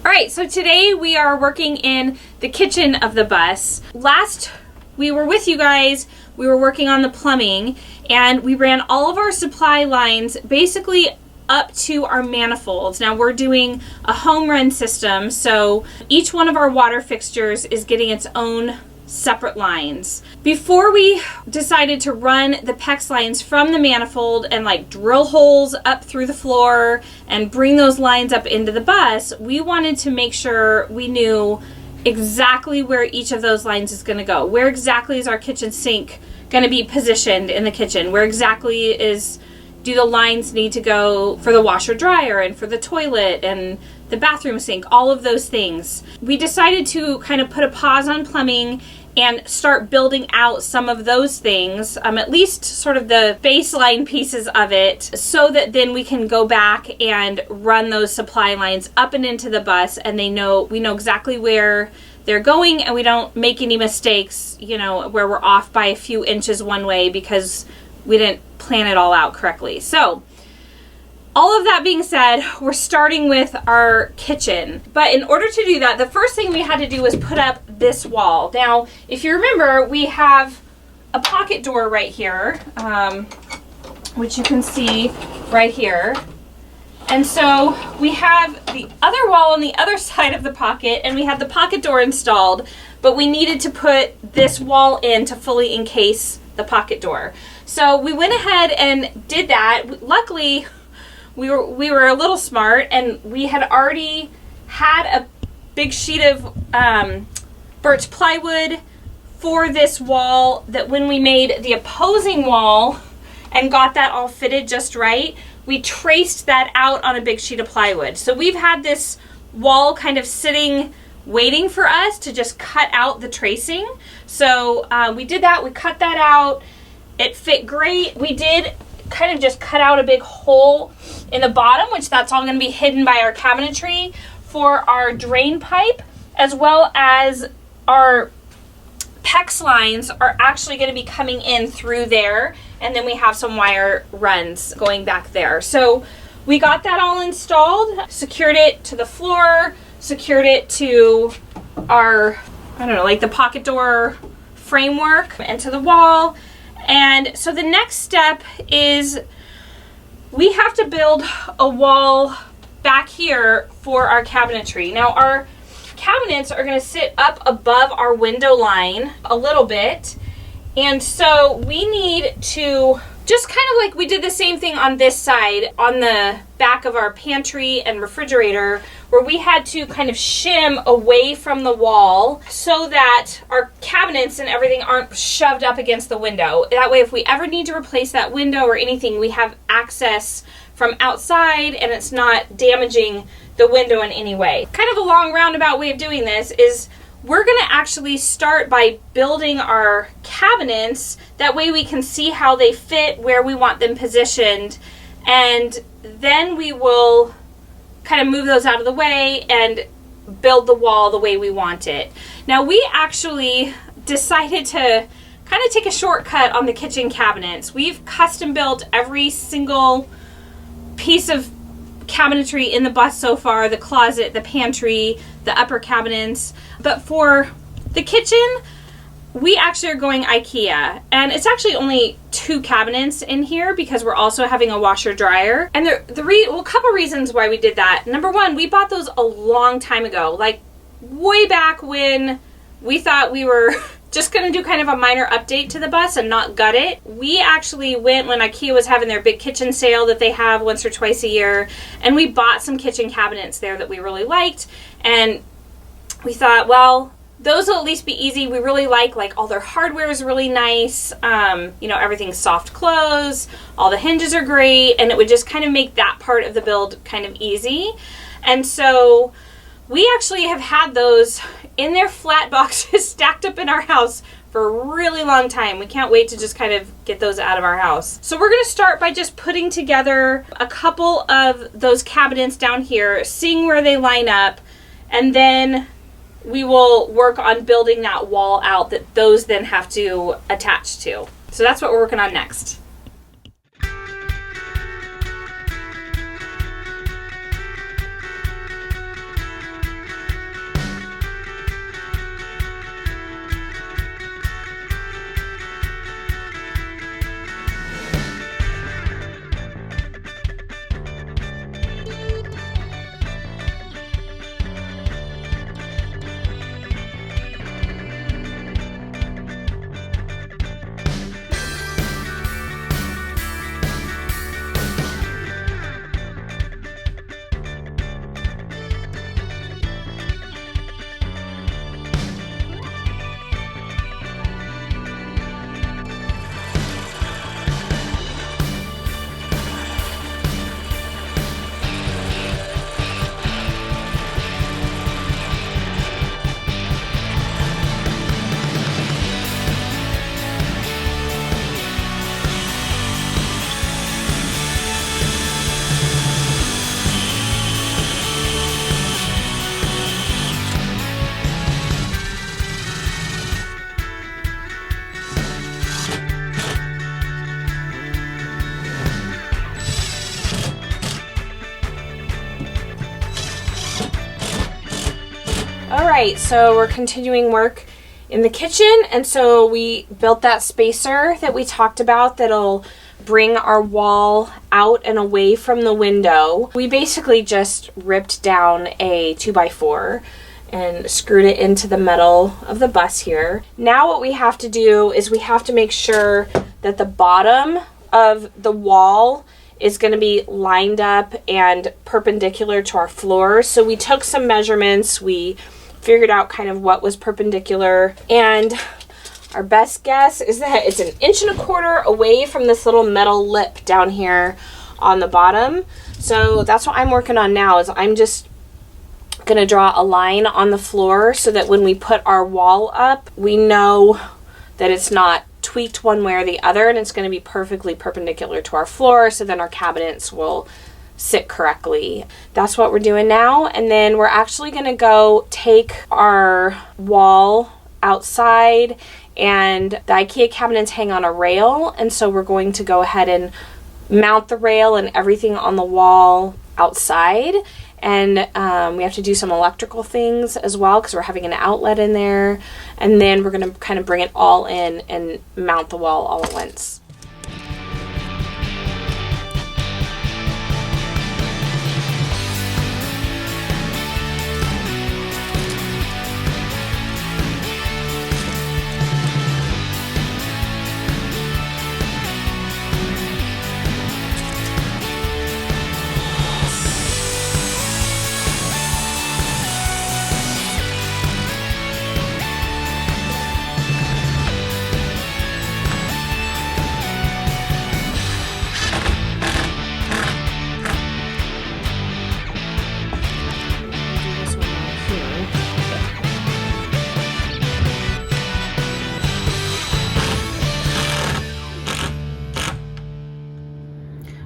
All right, so today we are working in the kitchen of the bus. Last we were with you guys, we were working on the plumbing, and we ran all of our supply lines basically up to our manifolds. Now we're doing a home run system, so each one of our water fixtures is getting its own separate lines. Before we decided to run the PEX lines from the manifold and like drill holes up through the floor and bring those lines up into the bus, we wanted to make sure we knew exactly where each of those lines is going to go. Where exactly is our kitchen sink going to be positioned in the kitchen? Where exactly do the lines need to go for the washer dryer and for the toilet and the bathroom sink, all of those things. We decided to kind of put a pause on plumbing and start building out some of those things, at least sort of the baseline pieces of it, so that then we can go back and run those supply lines up and into the bus, and we know exactly where they're going, and we don't make any mistakes, where we're off by a few inches one way because we didn't plan it all out correctly. So all of that being said, we're starting with our kitchen. But in order to do that, the first thing we had to do was put up this wall. Now, if you remember, we have a pocket door right here, which you can see right here. And so we have the other wall on the other side of the pocket, and we had the pocket door installed, but we needed to put this wall in to fully encase the pocket door. So we went ahead and did that. Luckily, we were a little smart, and we had already had a big sheet of birch plywood for this wall, that when we made the opposing wall and got that all fitted just right, we traced that out on a big sheet of plywood. So we've had this wall kind of sitting waiting for us to just cut out the tracing. So we did that, we cut that out, it fit great. We did kind of just cut out a big hole in the bottom, which that's all going to be hidden by our cabinetry for our drain pipe, as well as our PEX lines are actually going to be coming in through there, and then we have some wire runs going back there. So we got that all installed, secured it to the floor, secured it to our, like the pocket door framework and to the wall. And so the next step is we have to build a wall back here for our cabinetry. Now our cabinets are going to sit up above our window line a little bit, and so we need to just kind of like we did the same thing on this side on the back of our pantry and refrigerator, where we had to kind of shim away from the wall so that our cabinets and everything aren't shoved up against the window. That way, if we ever need to replace that window or anything, we have access from outside and it's not damaging the window in any way. Kind of a long roundabout way of doing this is we're going to actually start by building our cabinets. That way we can see how they fit, where we want them positioned, and then we will kind of move those out of the way and build the wall the way we want it. Now we actually decided to kind of take a shortcut on the kitchen cabinets. We've custom built every single piece of cabinetry in the bus so far, the closet, the pantry, the upper cabinets. But for the kitchen, we actually are going IKEA, and it's actually only 2 cabinets in here because we're also having a washer dryer. And a couple reasons why we did that. Number one, we bought those a long time ago, like way back when we thought we were just going to do kind of a minor update to the bus and not gut it. We actually went when IKEA was having their big kitchen sale that they have once or twice a year, and we bought some kitchen cabinets there that we really liked, and we thought, well, those will at least be easy. We really like all their hardware is really nice. Everything's soft close, all the hinges are great, and it would just kind of make that part of the build kind of easy. And so we actually have had those in their flat boxes stacked up in our house for a really long time. We can't wait to just kind of get those out of our house. So we're going to start by just putting together a couple of those cabinets down here, seeing where they line up, and then we will work on building that wall out that those then have to attach to. So that's what we're working on next. right, so we're continuing work in the kitchen, and so we built that spacer that we talked about that'll bring our wall out and away from the window. We basically just ripped down a 2x4 and screwed it into the metal of the bus here. Now what we have to do is we have to make sure that the bottom of the wall is going to be lined up and perpendicular to our floor. So we took some measurements, we figured out kind of what was perpendicular, and our best guess is that it's 1.25 inches away from this little metal lip down here on the bottom. So that's what I'm working on now, is I'm just going to draw a line on the floor so that when we put our wall up, we know that it's not tweaked one way or the other, and it's going to be perfectly perpendicular to our floor, so then our cabinets will sit correctly. That's what we're doing now. And then we're actually going to go take our wall outside, and the IKEA cabinets hang on a rail, and so we're going to go ahead and mount the rail and everything on the wall outside. And we have to do some electrical things as well because we're having an outlet in there. And then we're going to kind of bring it all in and mount the wall all at once.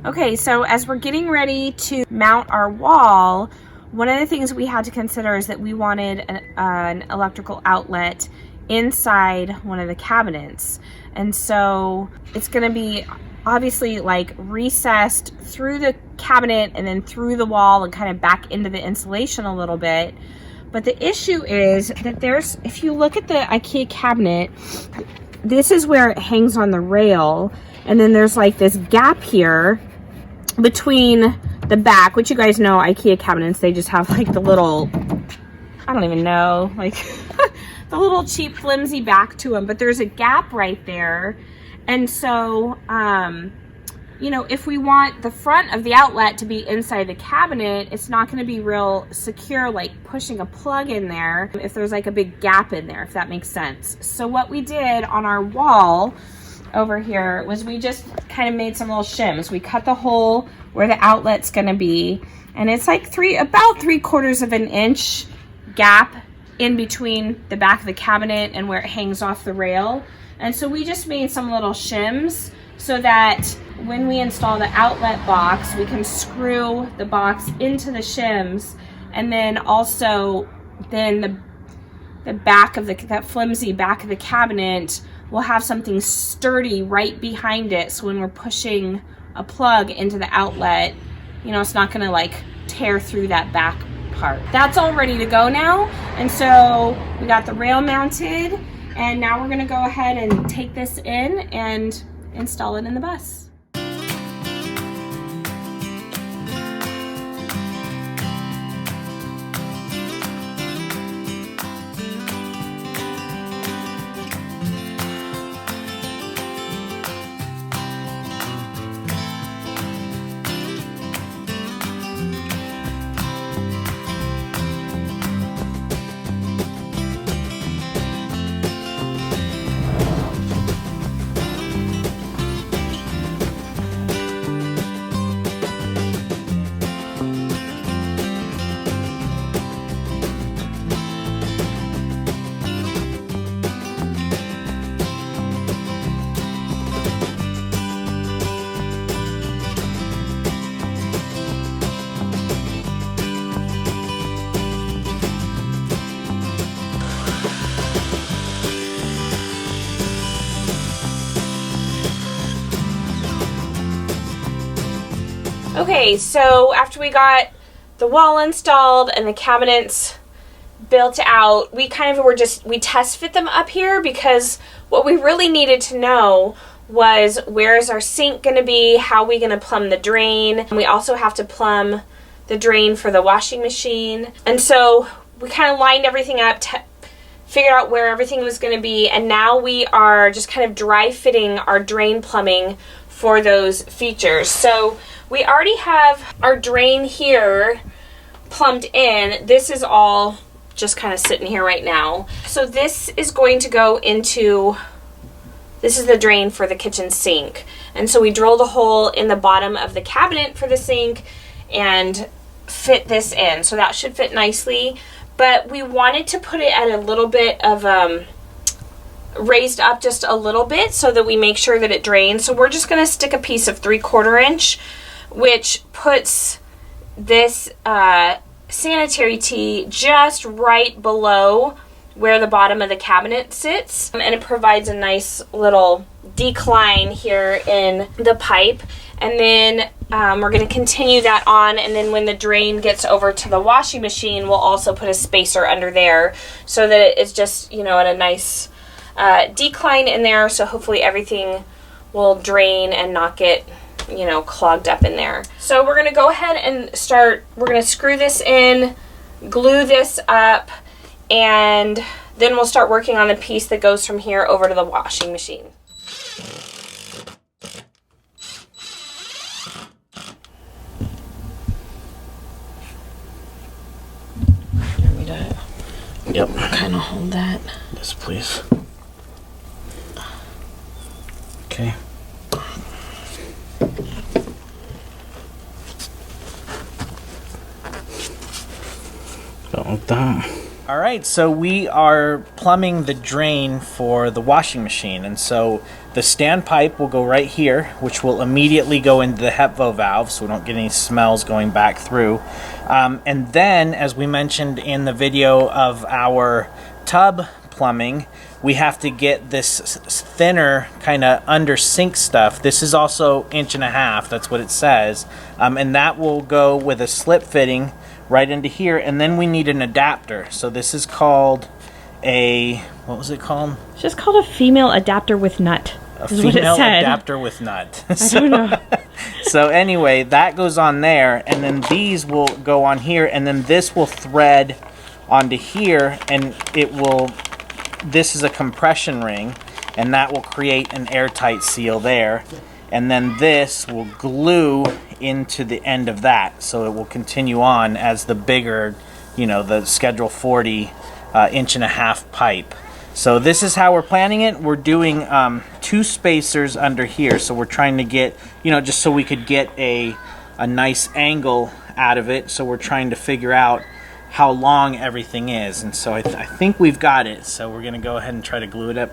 Okay, so as we're getting ready to mount our wall, one of the things we had to consider is that we wanted an electrical outlet inside one of the cabinets. And so it's going to be obviously like recessed through the cabinet and then through the wall and kind of back into the insulation a little bit. But the issue is that if you look at the IKEA cabinet, this is where it hangs on the rail. And then there's like this gap here between the back, which you guys know IKEA cabinets, they just have like the little, I don't even know, like the little cheap flimsy back to them, but there's a gap right there. And so, you know, if we want the front of the outlet to be inside the cabinet, it's not going to be real secure, like pushing a plug in there if there's like a big gap in there, if that makes sense. So what we did on our wall over here was we just kind of made some little shims. We cut the hole where the outlet's going to be, and it's like about 3/4 of an inch gap in between the back of the cabinet and where it hangs off the rail. And so we just made some little shims so that when we install the outlet box, we can screw the box into the shims, and then also then the back of that flimsy back of the cabinet will have something sturdy right behind it, so when we're pushing a plug into the outlet, you know, it's not gonna like tear through that back part. That's all ready to go now, and so we got the rail mounted, and now we're gonna go ahead and take this in and install it in the bus. Okay, so after we got the wall installed and the cabinets built out. We kind of we test fit them up here because what we really needed to know was where is our sink going to be, how are we going to plumb the drain. And we also have to plumb the drain for the washing machine. And so we kind of lined everything up, figured out where everything was going to be, and now we are just kind of dry fitting our drain plumbing for those features. So we already have our drain here plumbed in. This is all just kind of sitting here right now. So this is going to go into, this is the drain for the kitchen sink. And so we drilled a hole in the bottom of the cabinet for the sink and fit this in. So that should fit nicely. But we wanted to put it at a little bit of raised up just a little bit so that we make sure that it drains. So we're just going to stick a piece of 3/4 inch, which puts this sanitary tee just right below where the bottom of the cabinet sits, and it provides a nice little decline here in the pipe. And then we're going to continue that on, and then when the drain gets over to the washing machine, we'll also put a spacer under there so that it's just, you know, at a nice decline in there, so hopefully everything will drain and not get, you know, clogged up in there. So we're going to go ahead and we're going to screw this in, glue this up, and then we'll start working on the piece that goes from here over to the washing machine. Yep. Kind of hold that. Yes, please. Okay. About like that. All right, so we are plumbing the drain for the washing machine, and so the standpipe will go right here, which will immediately go into the HEPVO valve, so we don't get any smells going back through. And then, as we mentioned in the video of our tub plumbing, we have to get this thinner kind of under sink stuff. This is also 1.5 inches, that's what it says, and that will go with a slip fitting right into here, and then we need an adapter. So this is called a, what was it called? It's just called a female adapter with nut. A female adapter with nut. I don't know. So anyway, that goes on there, and then these will go on here, and then this will thread onto here, and it will, this is a compression ring, and that will create an airtight seal there. And then this will glue into the end of that, so it will continue on as the bigger, you know, the Schedule 40 1.5 inch pipe. So this is how we're planning it. We're doing 2 spacers under here, so we're trying to get, you know, just so we could get a nice angle out of it. So we're trying to figure out how long everything is, and so I think we've got it. So we're gonna go ahead and try to glue it up.